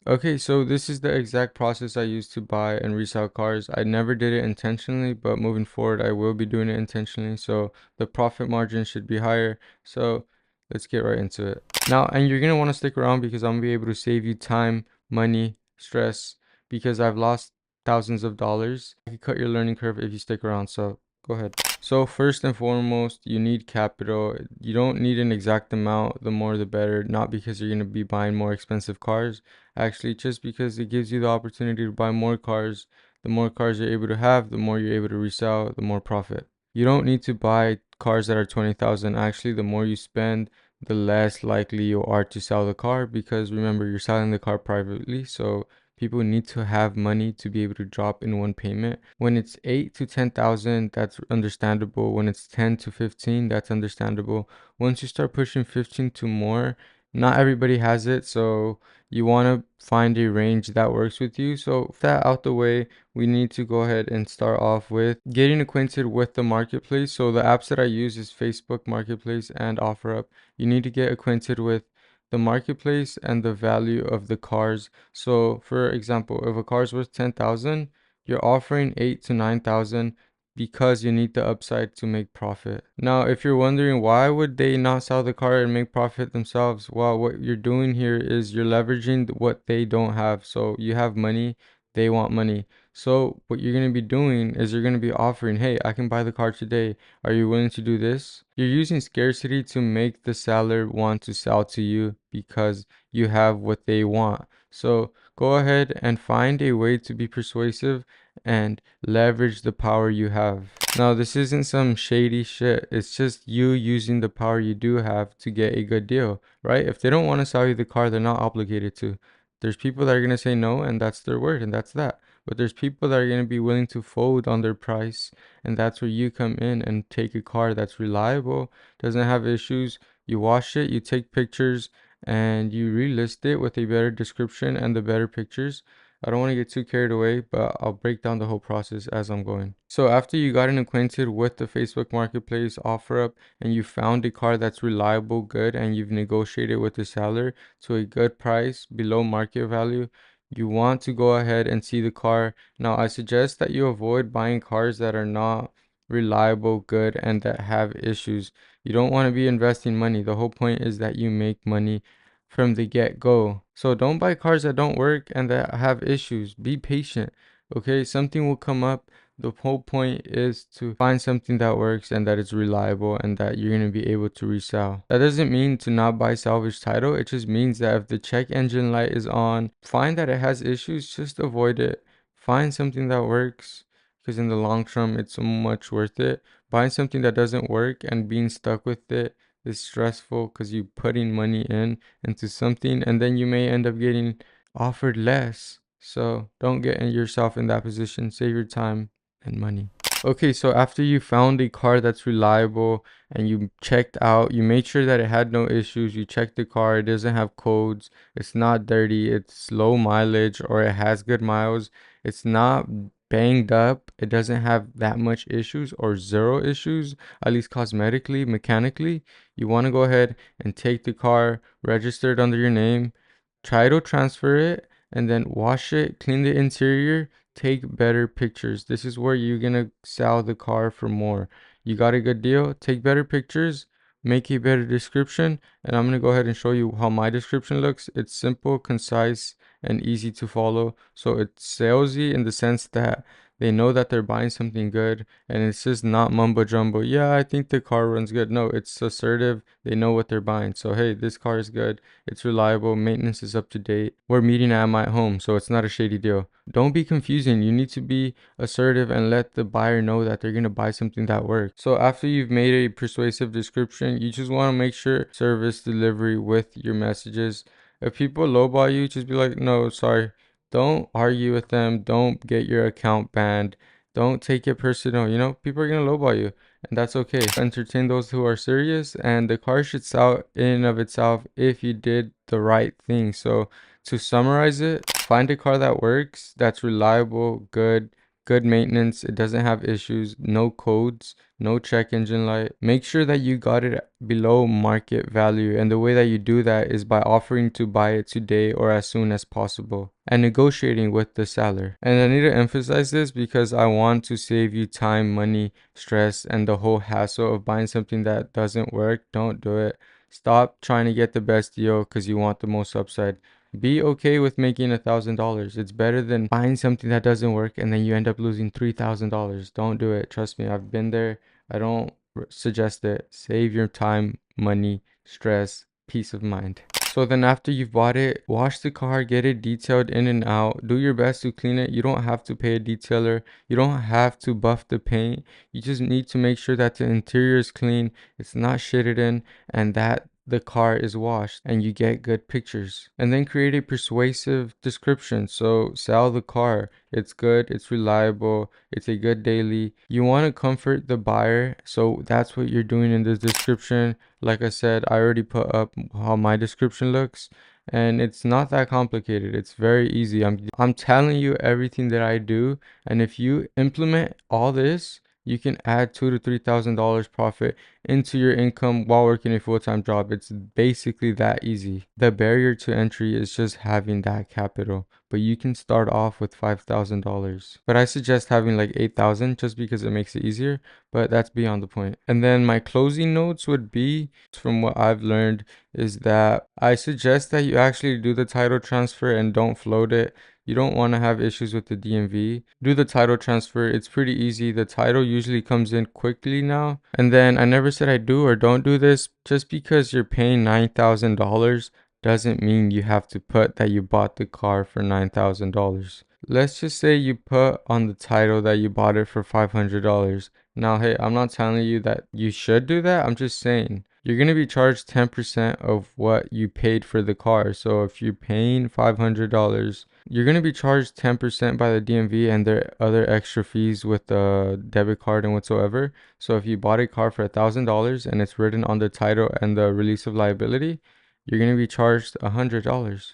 Okay, so this is the exact process I used to buy and resell cars. I never did it intentionally, but moving forward, I will be doing it intentionally. So the profit margin should be higher. So let's get right into it. Now, and you're going to want to stick around because I'm going to be able to save you time, money, stress, because I've lost thousands of dollars. I can cut your learning curve if you stick around. So go ahead. So first and foremost, you need capital. You don't need an exact amount. The more the better. Not because you're going to be buying more expensive cars. Actually, just because it gives you the opportunity to buy more cars. The more cars you're able to have, the more you're able to resell, the more profit. You don't need to buy cars that are 20,000. Actually, the more you spend, the less likely you are to sell the car, because remember, you're selling the car privately. So people need to have money to be able to drop in one payment. When it's 8 to 10,000, that's understandable. When it's 10 to 15, that's understandable. Once you start pushing 15 to more, not everybody has it, so you want to find a range that works with you. So with that out the way, we need to go ahead and start off with getting acquainted with the marketplace. So the apps that I use is Facebook Marketplace and OfferUp. You need to get acquainted with the marketplace and the value of the cars. So for example, if a car is worth 10,000, you're offering 8 to 9,000 because you need the upside to make profit. Now, if you're wondering why would they not sell the car and make profit themselves, well, what you're doing here is you're leveraging what they don't have. So you have money, they want money. So what you're going to be doing is you're going to be offering, hey, I can buy the car today. Are you willing to do this? You're using scarcity to make the seller want to sell to you because you have what they want. So go ahead and find a way to be persuasive and leverage the power you have. Now, this isn't some shady shit. It's just you using the power you do have to get a good deal, right? If they don't want to sell you the car, they're not obligated to. There's people that are going to say no, and that's their word, and that's that. But there's people that are going to be willing to fold on their price, and that's where you come in and take a car that's reliable, doesn't have issues. You wash it, you take pictures, and you relist it with a better description and the better pictures. I don't want to get too carried away, but I'll break down the whole process as I'm going. So after you gotten acquainted with the Facebook Marketplace OfferUp and you found a car that's reliable, good, and you've negotiated with the seller to a good price below market value, you want to go ahead and see the car. Now, I suggest that you avoid buying cars that are not reliable, good, and that have issues. You don't want to be investing money. The whole point is that you make money from the get-go. So don't buy cars that don't work and that have issues. Be patient. Okay, something will come up. The whole point is to find something that works and that is reliable and that you're going to be able to resell. That doesn't mean to not buy salvage title. It just means that if the check engine light is on, find that it has issues, just avoid it. Find something that works, because in the long term, it's so much worth it. Buying something that doesn't work and being stuck with it is stressful because you're putting money in into something and then you may end up getting offered less. So don't get yourself in that position. Save your time and money. Okay, so after you found a car that's reliable and you checked out, you made sure that it had no issues, you checked the car, it doesn't have codes, it's not dirty, it's low mileage or it has good miles, it's not banged up, it doesn't have that much issues or zero issues, at least cosmetically, mechanically, you want to go ahead and take the car, register it under your name, title transfer it, and then wash it, clean the interior, take better pictures. This is where you're gonna sell the car for more. You got a good deal, take better pictures, make a better description, and I'm gonna go ahead and show you how my description looks. It's simple, concise, and easy to follow. So it's salesy in the sense that they know that they're buying something good, and it's just not mumbo jumbo. Yeah, I think the car runs good. No, it's assertive. They know what they're buying. So hey, this car is good. It's reliable. Maintenance is up to date. We're meeting at my home, so it's not a shady deal. Don't be confusing. You need to be assertive and let the buyer know that they're going to buy something that works. So after you've made a persuasive description, you just want to make sure service delivery with your messages. If people lowball you, just be like, no, sorry. Don't argue with them. Don't get your account banned. Don't take it personal. You know, people are going to lowball you, and that's okay. Entertain those who are serious, and the car should sell in and of itself if you did the right thing. So to summarize it, find a car that works, that's reliable, good, good maintenance, it doesn't have issues, no codes, no check engine light. Make sure that you got it below market value, and the way that you do that is by offering to buy it today or as soon as possible and negotiating with the seller. And I need to emphasize this because I want to save you time, money, stress, and the whole hassle of buying something that doesn't work. Don't do it. Stop trying to get the best deal because you want the most upside. Be okay with making $1,000. It's better than buying something that doesn't work and then you end up losing $3,000. Don't do it. Trust me, I've been there. I don't suggest it. Save your time, money, stress, peace of mind. So then after you've bought it, wash the car, get it detailed in and out. Do your best to clean it. You don't have to pay a detailer. You don't have to buff the paint. You just need to make sure that the interior is clean, it's not shitted in, and that the car is washed and you get good pictures. And then create a persuasive description. So sell the car. It's good, it's reliable, it's a good daily. You want to comfort the buyer, so that's what you're doing in the description. Like I said, I already put up how my description looks, and it's not that complicated. It's very easy. I'm telling you everything that I do, and if you implement all this, you can add $2,000 to $3,000 profit into your income while working a full-time job. It's basically that easy. The barrier to entry is just having that capital, but you can start off with $5,000. But I suggest having like 8,000 just because it makes it easier, but that's beyond the point. And then my closing notes would be, from what I've learned, is that I suggest that you actually do the title transfer and don't float it. You don't want to have issues with the DMV. Do the title transfer. It's pretty easy. The title usually comes in quickly now. And then I never said I do or don't do this. Just because you're paying $9,000 doesn't mean you have to put that you bought the car for $9,000. Let's just say you put on the title that you bought it for $500. Now, hey, I'm not telling you that you should do that. I'm just saying you're going to be charged 10% of what you paid for the car. So if you're paying $500, you're going to be charged 10% by the DMV and their other extra fees with the debit card and whatsoever. So if you bought a car for $1,000 and it's written on the title and the release of liability, you're going to be charged $100.